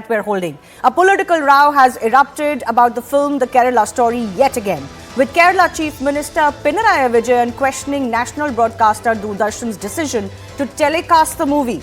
that we're holding. A political row has erupted about the film The Kerala Story yet again, with Kerala Chief Minister Pinarayi Vijayan questioning national broadcaster Doordarshan's decision to telecast the movie.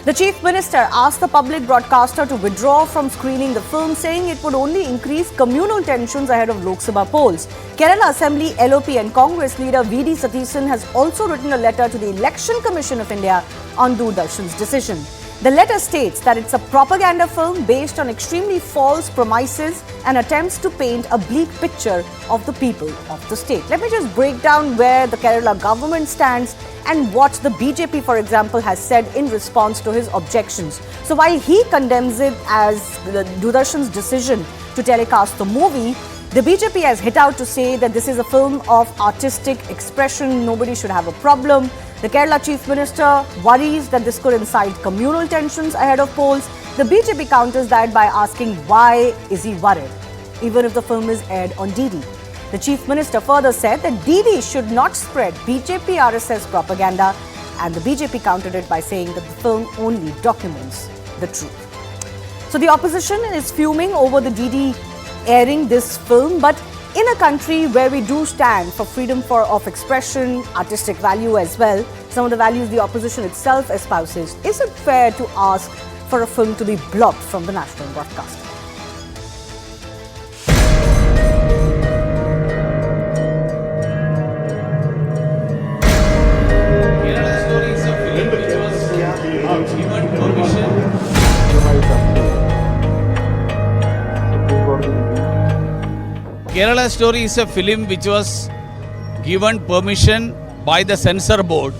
The Chief Minister asked the public broadcaster to withdraw from screening the film, saying it would only increase communal tensions ahead of Lok Sabha polls. Kerala Assembly, LOP and Congress leader V.D. Satheesan has also written a letter to the Election Commission of India on Doordarshan's decision. The letter states that it's a propaganda film based on extremely false premises and attempts to paint a bleak picture of the people of the state. Let me just break down where the Kerala government stands and what the BJP, for example, has said in response to his objections. So while he condemns it as Doordarshan's decision to telecast the movie, the BJP has hit out to say that this is a film of artistic expression, nobody should have a problem. The Kerala Chief Minister worries that this could incite communal tensions ahead of polls. The BJP counters that by asking why is he worried, even if the film is aired on DD. The Chief Minister further said that DD should not spread BJP RSS propaganda, and the BJP countered it by saying that the film only documents the truth. So the opposition is fuming over the DD airing this film, but in a country where we do stand for freedom of expression, artistic value as well, some of the values the opposition itself espouses, is it fair to ask for a film to be blocked from the national broadcaster? Kerala Story is a film which was given permission by the censor board.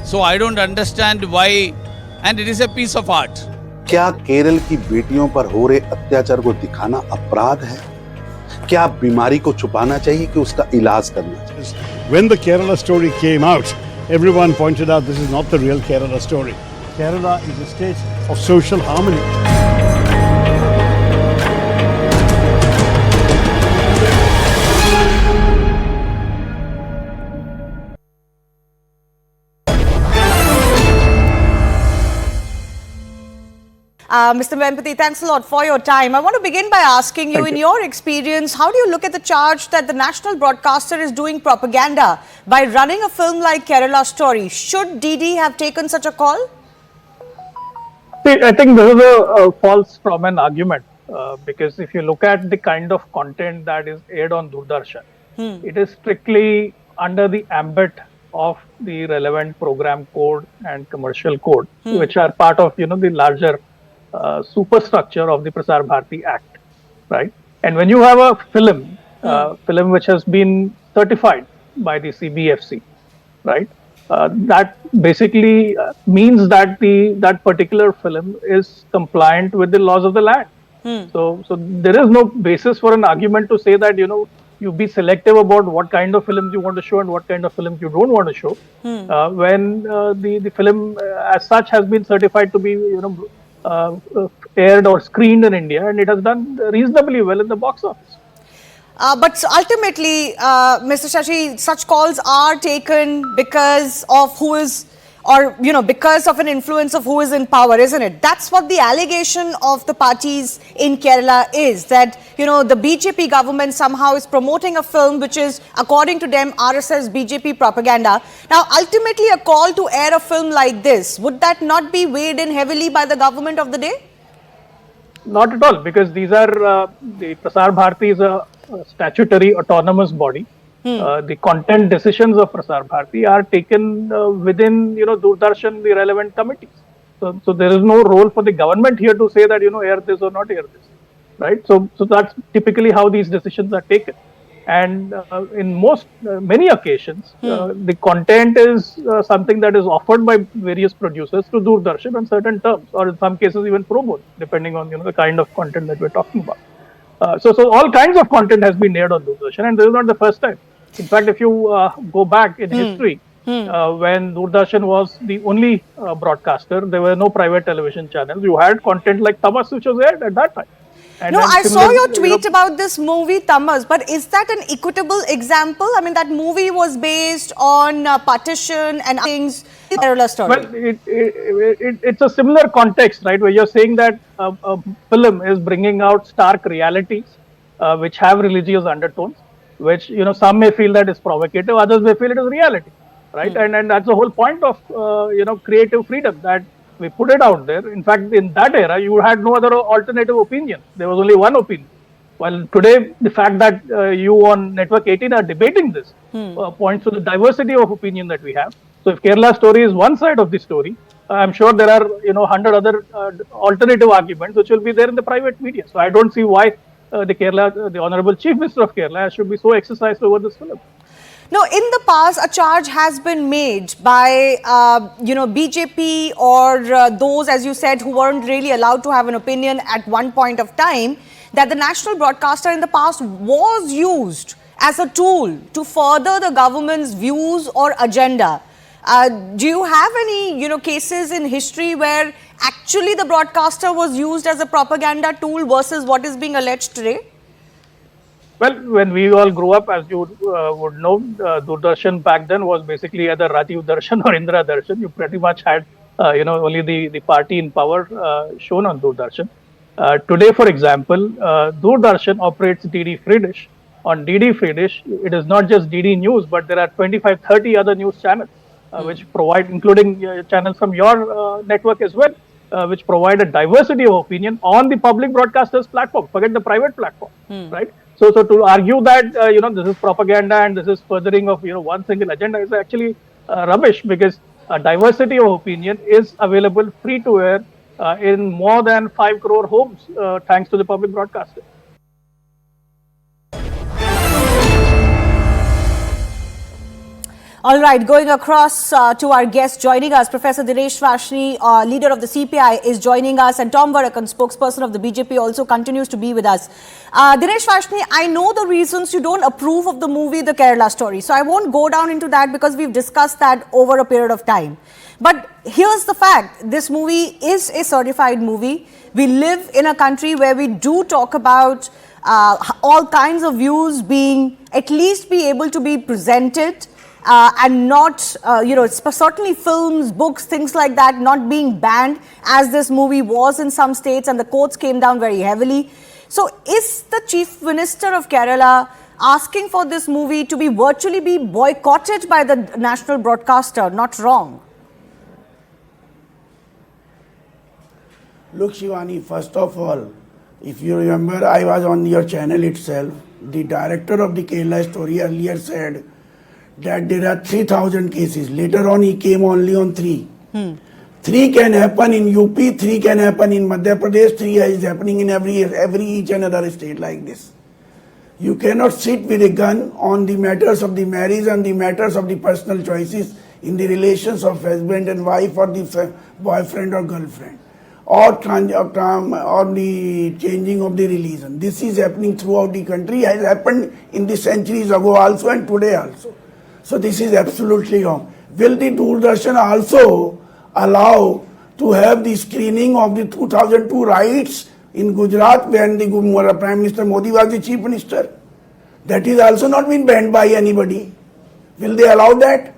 So I don't understand why, and it is a piece of art. क्या केरल की बेटियों पर हो रहे अत्याचार को दिखाना अपराध है? क्या बीमारी को छुपाना चाहिए कि उसका इलाज करना चाहिए? When the Kerala Story came out, everyone pointed out this is not the real Kerala story. Kerala is a state of social harmony. Mr. Vempati, thanks a lot for your time. I want to begin by asking you, in your experience, how do you look at the charge that the national broadcaster is doing propaganda by running a film like Kerala Story? Should DD have taken such a call? See, I think this is a false from an argument because if you look at the kind of content that is aired on Doordarshan, it is strictly under the ambit of the relevant program code and commercial code, which are part of the larger superstructure of the Prasar Bharati Act, right? And when you have a film, film which has been certified by the CBFC, right? That basically means that that particular film is compliant with the laws of the land. So there is no basis for an argument to say that you be selective about what kind of films you want to show and what kind of films you don't want to show. When the film as such has been certified to be aired or screened in India, and it has done reasonably well in the box office. But ultimately, Mr. Shashi, such calls are taken because of who is, or because of an influence of who is in power, isn't it? That's what the allegation of the parties in Kerala is, that the BJP government somehow is promoting a film which is, according to them, RSS BJP propaganda. Now, ultimately, a call to air a film like this, would that not be weighed in heavily by the government of the day? Not at all, because these are the Prasar Bharati is a statutory autonomous body. The content decisions of Prasar Bharati are taken within Doordarshan, the relevant committees. So there is no role for the government here to say that air this or not air this, right? So that's typically how these decisions are taken. And in many occasions, the content is something that is offered by various producers to Doordarshan on certain terms, or in some cases even pro bono, depending on the kind of content that we're talking about. So all kinds of content has been aired on Doordarshan, and this is not the first time. In fact, if you go back in history, when Doordarshan was the only broadcaster, there were no private television channels. You had content like Tamas, which was aired at that time. And No, then I saw your similarly, tweet about this movie Tamas, but is that an equitable example? I mean, that movie was based on partition and things. Kerala story. well, it's a similar context, right? Where you're saying that a film is bringing out stark realities which have religious undertones, which some may feel that is provocative, others may feel it is reality, right? And that's the whole point of creative freedom, that we put it out there. In fact, in that era, you had no other alternative opinion. There was only one opinion. While today, the fact that you on Network 18 are debating this points to the diversity of opinion that we have. So if Kerala story is one side of the story, I'm sure there are 100 other alternative arguments which will be there in the private media. So I don't see why the Honorable Chief Minister of Kerala should be so exercised over this film. No, in the past, a charge has been made by, BJP or those, as you said, who weren't really allowed to have an opinion at one point of time, that the national broadcaster in the past was used as a tool to further the government's views or agenda. Do you have any, cases in history where actually the broadcaster was used as a propaganda tool versus what is being alleged today? Well, when we all grew up, as you would know, Doordarshan back then was basically either Rajiv Darshan or Indra Darshan. You pretty much had, only the party in power shown on Doordarshan. Today, for example, Doordarshan operates DD Free Dish. On DD Free Dish, it is not just DD News, but there are 25, 30 other news channels which provide, including channels from your network as well, which provide a diversity of opinion on the public broadcasters platform. Forget the private platform, right? So to argue that this is propaganda and this is furthering of one single agenda is actually rubbish, because diversity of opinion is available free to air in more than 5 crore homes thanks to the public broadcaster. All right, going across to our guest joining us, Professor Dinesh Vashni, leader of the CPI, is joining us, and Tom Varakan, spokesperson of the BJP, also continues to be with us. Dinesh Vashni, I know the reasons you don't approve of the movie The Kerala Story, so I won't go down into that because we've discussed that over a period of time. But here's the fact, this movie is a certified movie. We live in a country where we do talk about all kinds of views being, at least be able to be presented, and not, certainly films, books, things like that, not being banned as this movie was in some states, and the courts came down very heavily. So is the Chief Minister of Kerala asking for this movie to be virtually be boycotted by the national broadcaster not wrong? Look, Shivani, first of all, if you remember, I was on your channel itself. The director of the Kerala story earlier said that there are 3,000 cases. Later on, he came only on 3. 3 can happen in UP, 3 can happen in Madhya Pradesh, 3 is happening in every each and other state like this. You cannot sit with a gun on the matters of the marriage and the matters of the personal choices in the relations of husband and wife or the boyfriend or girlfriend, or the changing of the religion. This is happening throughout the country, has happened in the centuries ago also and today also. So this is absolutely wrong. Will the Doordarshan also allow to have the screening of the 2002 riots in Gujarat when the Prime Minister Modi was the Chief Minister? That is also not been banned by anybody. Will they allow that?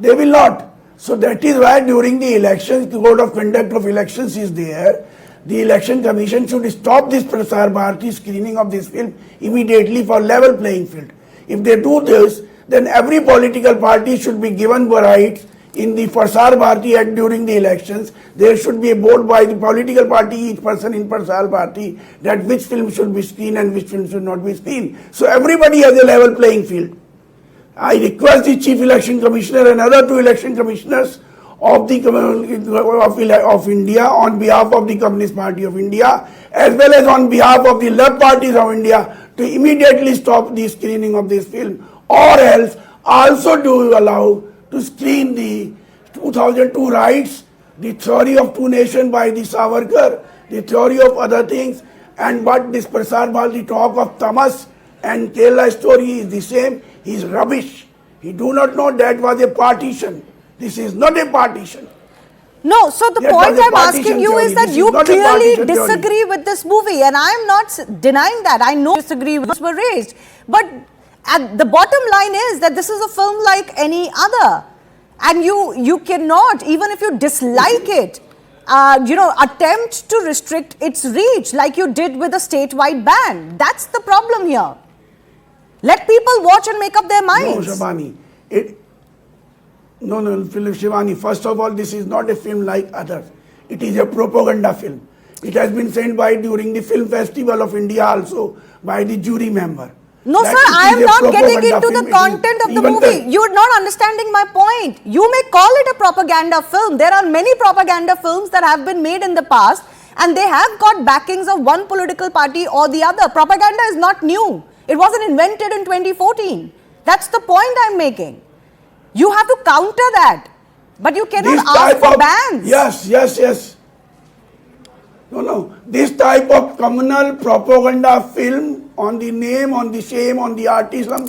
They will not. So that is why during the elections, the Code of Conduct of Elections is there. The Election Commission should stop this Prasar Bharati screening of this film immediately for level playing field. If they do this, then every political party should be given rights in the Prasar Bharati Act during the elections. There should be a board by the political party, each person in Prasar Bharati, that which film should be screened and which film should not be screened. So everybody has a level playing field. I request the Chief Election Commissioner and other 2 election commissioners of India on behalf of the Communist Party of India as well as on behalf of the left parties of India to immediately stop the screening of this film, or else also to allow to screen the 2002 riots, the theory of 2 nations by the Savarkar, the theory of other things, and but this Prasar Bharati talk of Tamas and Kerala story is the same. He is rubbish. He do not know that was a partition. This is not a partition. No, so the That point was a I'm partition asking you theory. is that This you is not a clearly partition theory. disagree with this movie, and I'm not denying that. I know disagree were raised, but at the bottom line is that this is a film like any other, and you cannot, even if you dislike it, attempt to restrict its reach like you did with a statewide ban. That's the problem here. Let people watch and make up their minds. No, Shabani. Shivani, first of all, this is not a film like others. It is a propaganda film. It has been sent by during the Film Festival of India also by the jury member. No, That sir, it I is am a not getting propaganda into film. the It is content of the even movie. You're not understanding my point. You may call it a propaganda film. There are many propaganda films that have been made in the past, and they have got backings of one political party or the other. Propaganda is not new. It wasn't invented in 2014. That's the point I'm making. You have to counter that. But you cannot This ask type for of- bans. Yes. No. This type of communal propaganda film on the name, on the shame, on the artism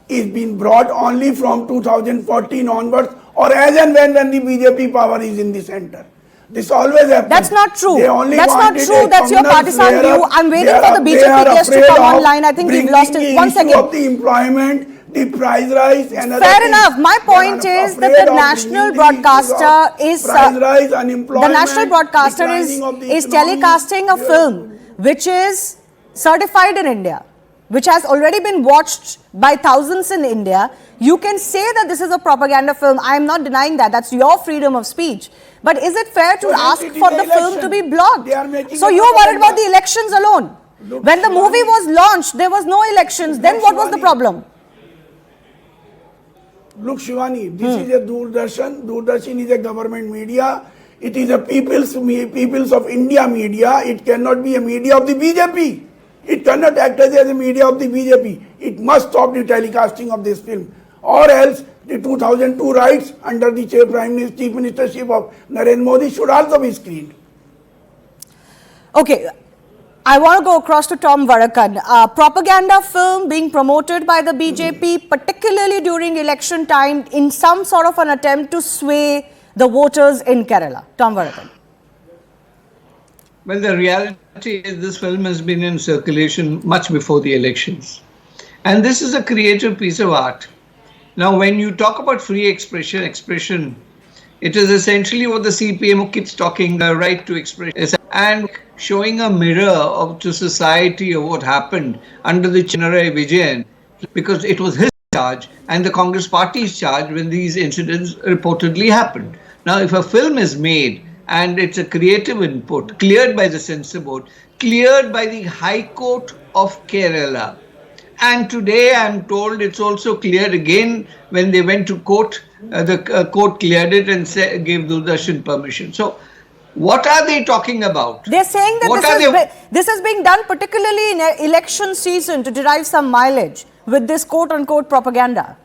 is being brought only from 2014 onwards, or as and when the BJP power is in the center. This always happens. That's not true. They only That's not wanted true. a That's your communal partisan flare-up. view. I'm waiting They for are- the they BJP are guest to afraid come of online. I think we've lost bringing it. the One issue second. of the employment, the price rise, and other Fair things. enough. My They are point is that afraid the of national bringing the issues broadcaster of is price rise, unemployment, the national broadcaster is declining of the is economy. telecasting a film which is certified in India, which has already been watched by thousands in India. You can say that this is a propaganda film. I am not denying that. That's your freedom of speech. But is it fair to So ask it is for the the film to be election. blocked? They are making So a you're worried about propaganda. the elections alone. Look, When the movie Shivani- was launched, there was no elections. Then what was the Shivani. problem? Look, Shivani, this is a Doordarshan. Doordarshan is a government media. It is a people's of India media. It cannot be a media of the BJP. It cannot act as a media of the BJP. It must stop the telecasting of this film, or else the 2002 rights under the Chief Ministership of Narendra Modi should also be screened. Okay, I want to go across to Tom Varakan. Propaganda film being promoted by the BJP, particularly during election time, in some sort of an attempt to sway the voters in Kerala. Tom Varakan. Well, the reality is this film has been in circulation much before the elections. And this is a creative piece of art. Now, when you talk about free expression, it is essentially what the CPM keeps talking, the right to expression, and showing a mirror to society of what happened under the Chief Minister Pinarayi Vijayan, because it was his charge and the Congress party's charge when these incidents reportedly happened. Now, if a film is made and it's a creative input, cleared by the censor board, cleared by the High Court of Kerala, and today I'm told it's also cleared again when they went to court, the court cleared it and gave Doordarshan permission. So, what are they talking about? They're saying that this is being done particularly in election season to derive some mileage with this quote-unquote propaganda.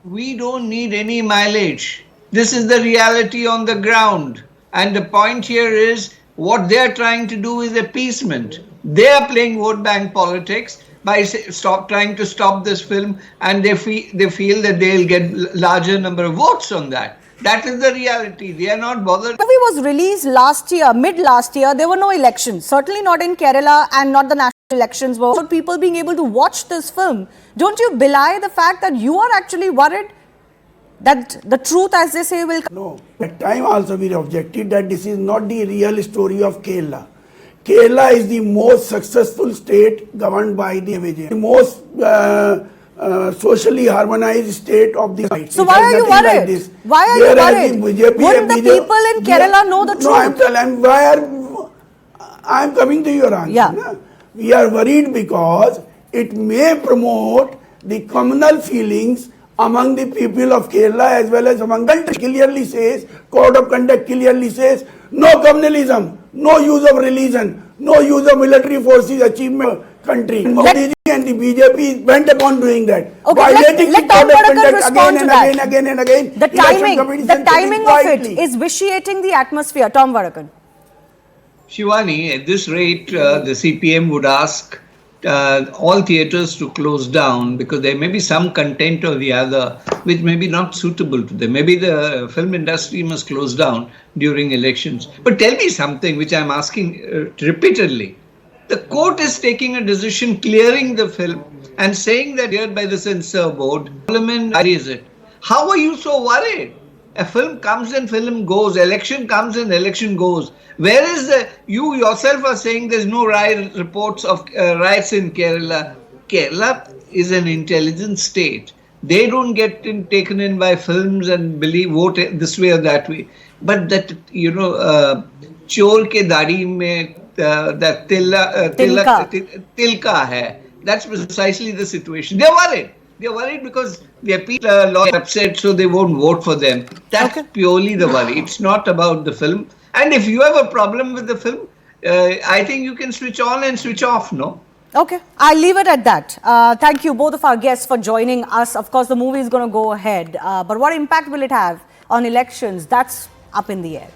We don't need any mileage. This is the reality on the ground. And the point here is what they are trying to do is appeasement. They are playing vote bank politics by trying to stop this film, and they feel that they'll get larger number of votes on that. That is the reality. They are not bothered. The movie was released last year, mid last year. There were no elections, certainly not in Kerala, and not the national elections were about people being able to watch this film. Don't you belie the fact that you are actually worried that the truth, as they say, will come? No, at time also we objected that this is not the real story of Kerala. Kerala is the most successful state governed by the Vijayan, the most socially harmonized state of the state. So why are you worried? Why are you worried? Wouldn't the people in Kerala know the truth? No, I'm coming to your answer. Yeah. Na? We are worried because it may promote the communal feelings among the people of Kerala as well as among country. Clearly says, Code of Conduct clearly says, no communalism, no use of religion, no use of military forces, achievement country. Modi ji and the BJP went upon doing that. Okay, Violating let the Code of Tom Varakan Conduct respond again to and that. again and again. The timing of it is vitiating the atmosphere. Tom Varakan. Shivani, at this rate, the CPM would ask all theatres to close down because there may be some content or the other which may be not suitable to them. Maybe the film industry must close down during elections. But tell me something which I'm asking repeatedly. The court is taking a decision clearing the film and saying that here by the censor board, Parliament is it. How are you so worried? A film comes and film goes, election comes and election goes. Where is you yourself are saying there's no reports of riots in Kerala. Kerala is an intelligent state. They don't get taken in by films and vote this way or that way. But that, chor ke dadi mein that tilka hai. That's precisely the situation. They're worried. They're worried because their people are upset, so they won't vote for them. That's purely the worry. It's not about the film. And if you have a problem with the film, I think you can switch on and switch off, no? Okay, I'll leave it at that. Thank you, both of our guests, for joining us. Of course, the movie is going to go ahead. But what impact will it have on elections? That's up in the air.